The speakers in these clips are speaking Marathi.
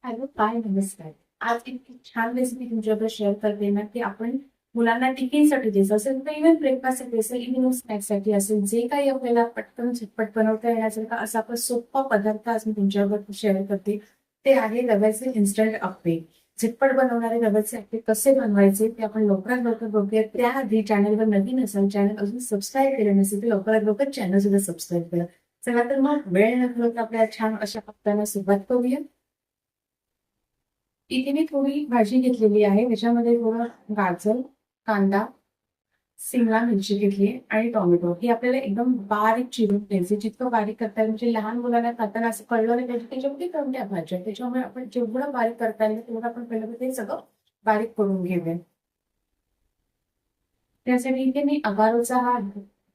हॅलो, काय नमस्कार. आज इतकी छान रेसिपी तुमच्याबरोबर शेअर करते ना, की आपण मुलांना टिफिनसाठी द्यायचं असेल तर इव्हन ब्रेकफास्टसाठी असेल, इव्हनिंग स्नॅक्ससाठी असेल, जे काही आपल्याला पटकन झटपट बनवता येण्यासारखा असा आपला सोपा पदार्थ आज मी तुमच्याबरोबर शेअर करते. ते आहे रव्याचे इन्स्टंट अप्पे. झटपट बनवणारे रव्याचे अप्पे कसे बनवायचे ते आपण लवकरात लवकर बघूया. त्याआधी चॅनलवर नवीन असाल, चॅनल अजून सबस्क्राईब केलं नसेल तर लवकरात लवकर चॅनल सुद्धा सबस्क्राईब करा. चला तर मग वेळ न घालवता आपल्या छान अशा अप्प्यांना सुरुवात करूया. इथे मी थोडी भाजी घेतलेली आहे. त्याच्यामध्ये थोडं गाजर, कांदा, सिमला मिरची घेतली आणि टोमॅटो. ही आपल्याला एकदम बारीक चिरून घ्यायची. जितकं बारीक करता येईल म्हणजे लहान मुलांना खाताना असं कळलं नाही पाहिजे त्याच्यामध्ये कोणत्या भाज्या आहेत. त्याच्यामुळे आपण जेवढं बारीक करता येईल तेवढं आपण पहिलं ते सगळं बारीक करून घेऊया. त्यासाठी इथे मी अगारोचा हा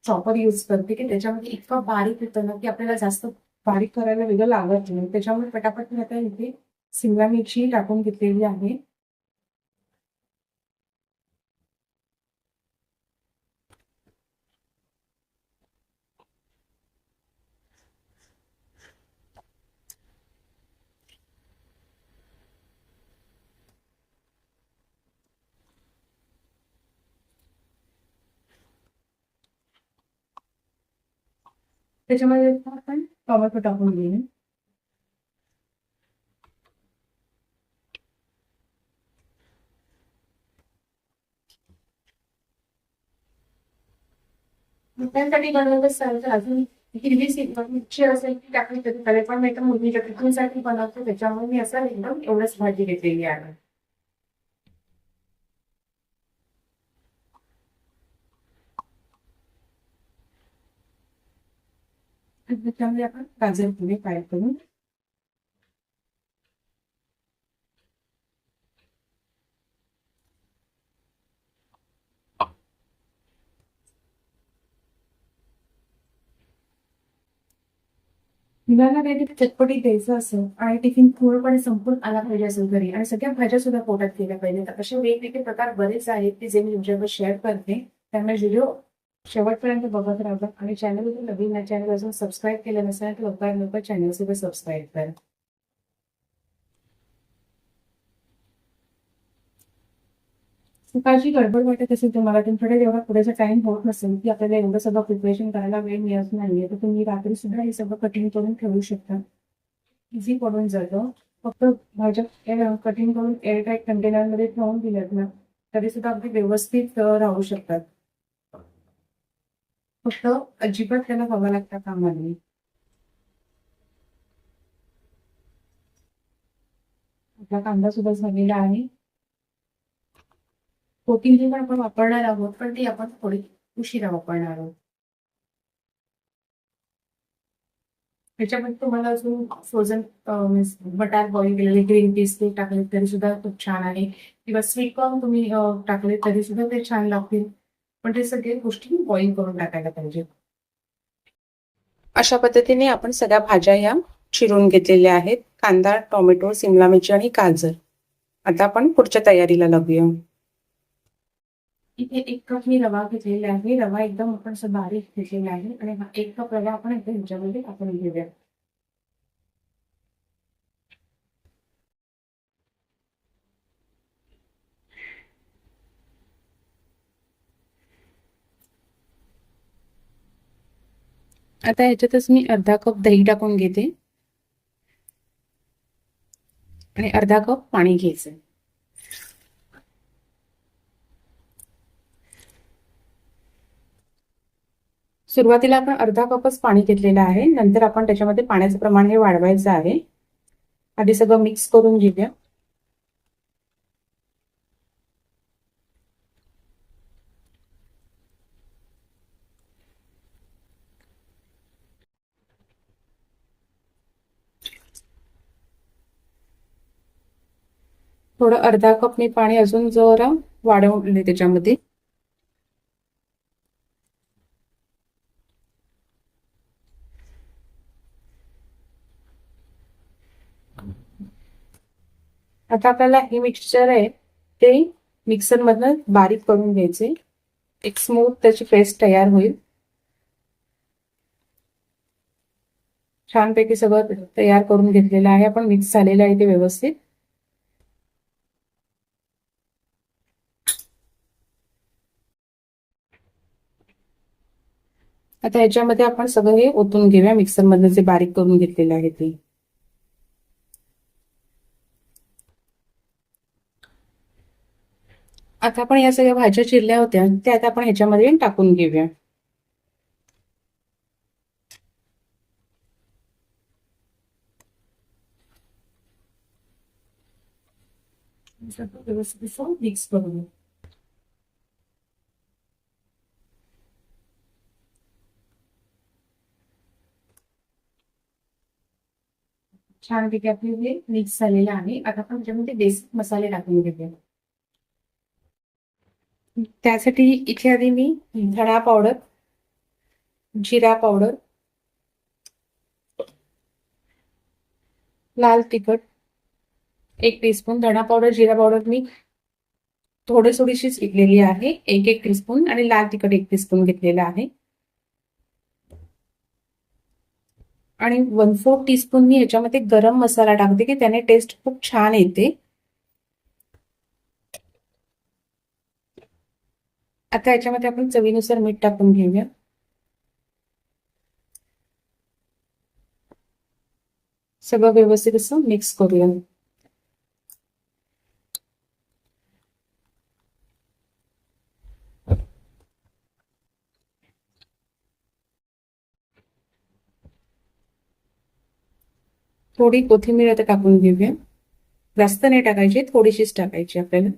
चॉपर यूज करते की त्याच्यामध्ये इतकं बारीक होतं ना की आपल्याला जास्त बारीक करायला वेगळं लागत नाही. त्याच्यामुळे पटापट मी आता इथे सिमला मिरची टाकून घेतलेली आहे. त्याच्यामध्ये आपण टोमॅटो टाकून घेऊ. त्यासाठी बनवत असाल तर अजून हिरवी मिरची असेल ती टाकली तरी चालेल, पण मी तर मुलगीच्या टिफिनसाठी बनवते त्याच्यामुळे मी असं एकदम एवढंच भाजी घेतलेली आहे. आणि त्याच्यामध्ये आपण गाजर पुढे फ्राय करून मुलांना काहीतरी चटपटीत द्यायचं असेल आणि टिफिन पूर्णपणे संपून आला पाहिजे असेल घरी आणि सगळ्या भाज्या सुद्धा पोटात गेल्या पाहिजे तर असे वेगवेगळे प्रकार बरेच आहेत की जे मी तुमच्याबरोबर शेअर करते. त्यामुळे व्हिडिओ शेवटपर्यंत बघत राहा आणि चॅनल नवीन चॅनल अजून सबस्क्राईब केलं नसेल तर लवकरात लवकर चॅनल सुद्धा सबस्क्राईब करा. सकाळची गडबड वाटत असेल तुम्हाला तुमच्याकडे एवढा पुरेसा टाइम होत नसेल की आपल्याला एवढं सगळं प्रिपरेशन करायला वेळ मिळत नाहीये तर तुम्ही रात्री सुद्धा हे सगळं कटिंग करून ठेवू शकता. इझी पडून जातं. फक्त भाज्या कटिंग करून एअरटाईट कंटेनरमध्ये ठेवून दिल्यात ना तरी सुद्धा अगदी व्यवस्थित राहू शकतात. फक्त अजिबात त्याला हवा लागता कामा नये. आपला कांदा सुद्धा झालेला आहे. कोथिंबीर पण आपण वापरणार आहोत पण ती आपण थोडी उशिरा वापरणार आहोत. त्याच्यामध्ये तुम्हाला अजून फ्रोझन बटार बॉईल केलेले ग्रीन पीस ते टाकले तरी सुद्धा खूप छान आहे किंवा स्वीट कॉर्न तुम्ही टाकले तरी सुद्धा ते छान लागतील. पण ते सगळे गोष्टी बॉईल करून टाकायला पाहिजे. अशा पद्धतीने आपण सगळ्या भाज्या ह्या चिरून घेतलेल्या आहेत. कांदा, टोमॅटो, सिमला मिरची आणि गाजर. आता आपण पुढच्या तयारीला लागूया. इथे 1 कप मी रवा घेतलेला आहे. रवा एकदम आपण असं बारीक घेतलेला आहे आणि हा 1 कप रवा आपण इथे ह्याच्यामध्ये टाकून घेऊया. आता ह्याच्यातच मी अर्धा कप दही टाकून घेते आणि अर्धा कप पाणी घ्यायचं. सुरुवातीला आपण अर्धा कपच पाणी घेतलेलं आहे. नंतर आपण त्याच्यामध्ये पाण्याचं प्रमाण हे वाढवायचं आहे. आधी सगळं मिक्स करून घेऊया. थोडं अर्धा कप मी पाणी अजून जरा वाढवले त्याच्यामध्ये. आता आपल्याला हे मिक्सचर आहे ते मिक्सर मधनं बारीक करून घ्यायचे. एक स्मूथ त्याची पेस्ट तयार होईल. छानपैकी सगळं तयार करून घेतलेलं आहे आपण. मिक्स झालेलं आहे ते व्यवस्थित. आता ह्याच्यामध्ये आपण सगळं हे ओतून घेऊया मिक्सर मधनं जे बारीक करून घेतलेलं आहे ते. आता आपण या सगळ्या भाज्या चिरल्या होत्या त्या आता आपण ह्याच्यामध्ये टाकून घेऊया. व्यवस्थित मिक्स करून. छानपैकी आपले हे मिक्स झालेलं आहे. आता आपण त्याच्यामध्ये बेसिक मसाले टाकून घेऊया. त्यासाठी इथे आधी मी धणा पावडर, जिरा पावडर, लाल तिखट 1 टीस्पून, धणा पावडर, जिरा पावडर मी थोडीशीच घेतलेली आहे 1 टीस्पून, आणि लाल तिखट 1 टीस्पून घेतलेला आहे. आणि 1/4 टीस्पून मी ह्याच्यामध्ये गरम मसाला टाकते की त्याने टेस्ट खूप छान येते. आता ह्याच्यामध्ये आपण चवीनुसार मीठ टाकून घेऊया. सगळं व्यवस्थित असं मिक्स करूया. थोडी कोथिंबीर आता टाकून घेऊया. जास्त नाही टाकायची, थोडीशीच टाकायची आपल्याला.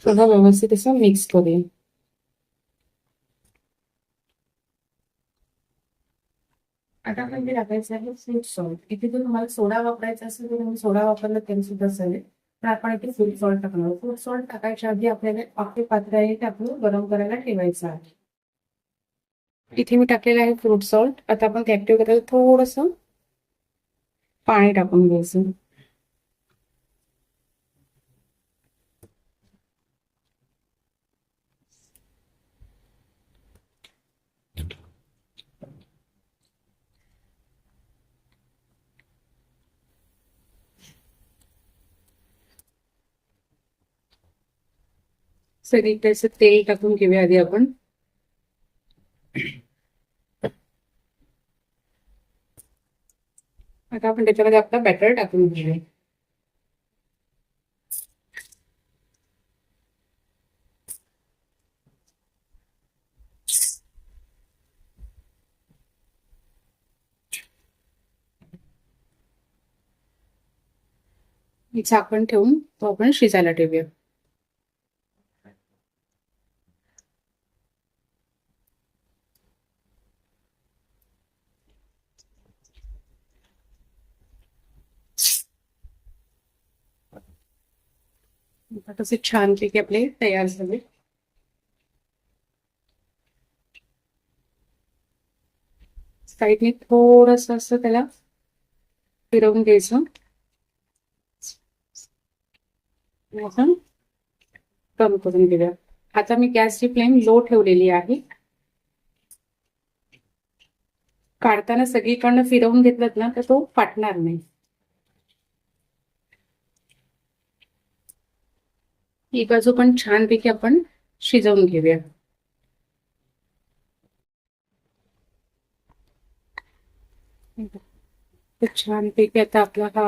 सगळं व्यवस्थित असं मिक्स करूया. आता आपण जे टाकायचं आहे फ्रूट सॉल्ट. इथे जर तुम्हाला सोडा वापरायचा असेल तर तुम्ही सोडा वापरला तरी सुद्धा चालेल. तर आपण इथे फ्रूट सॉल्ट टाकणार. फ्रूट सॉल्ट टाकायच्या आधी आपल्याला आपले पात्र आहे ते आपलं गरम करायला ठेवायचं आहे. इथे मी टाकलेलं आहे फ्रूट सॉल्ट. आता आपण ते ऍक्टिव्ह करायला थोडंसं पाणी टाकून घ्यायचं. सगळीकडे असं तेल टाकून घेऊया आधी आपण. आता आपण त्याच्यामध्ये आपला बॅटर टाकून घेऊया. झाकण ठेवून तो आपण शिजायला ठेवूया. तसे छानपैकी आपले तयार झाले. साईडने थोडस असं त्याला फिरवून घ्यायचं. आपण कमी करून घेऊया. आता मी गॅसची फ्लेम लो ठेवलेली आहे. काढताना सगळीकडनं फिरवून घेतलं ना तर तो फाटणार नाही. ही बाजू पण छानपैकी आपण शिजवून घेऊया. छानपैकी आता आपला हा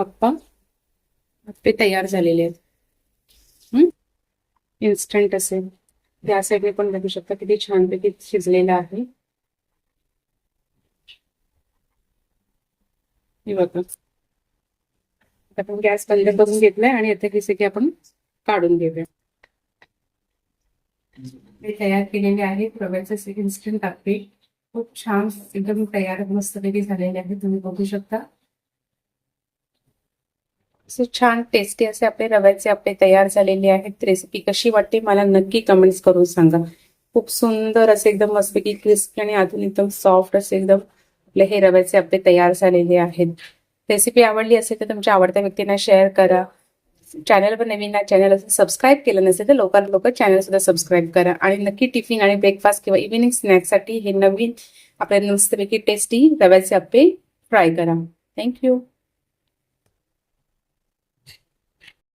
आप्पे तयार झालेले आहेत. इन्स्टंट असेल त्या साईडने पण बघू शकता किती छानपैकी शिजलेला आहे. हे बघा, आपण गॅस बंद करून घेतलाय आणि आता की आपण काढून घेऊया. हे तयार केलेले आहेत रव्याचे इन्स्टंट आप्पे. खूप छान एकदम तयार मस्तपैकी झालेले आहे. तुम्ही बघू शकता असे छान टेस्टी असे आपले रव्याचे आप्पे तयार झालेले आहेत. रेसिपी कशी वाटते मला नक्की कमेंट्स करून सांगा. खूप सुंदर असे एकदम मस्तपैकी क्रिस्पी आणि अजून एकदम सॉफ्ट असे एकदम आपले हे रव्याचे आप्पे तयार झालेले आहेत. रेसिपी आवडली असेल तर तुमच्या आवडत्या व्यक्तींना शेअर करा. चॅनलवर नवीन चॅनल सबस्क्राईब केलं नसेल तर लवकरात लवकर चॅनल सुद्धा सबस्क्राईब करा आणि नक्की टिफिन आणि ब्रेकफास्ट किंवा इव्हिनिंग स्नॅक्ससाठी हे नवीन आपल्या मस्तपैकी टेस्टी रव्याचे अप्पे ट्राय करा. थँक्यू.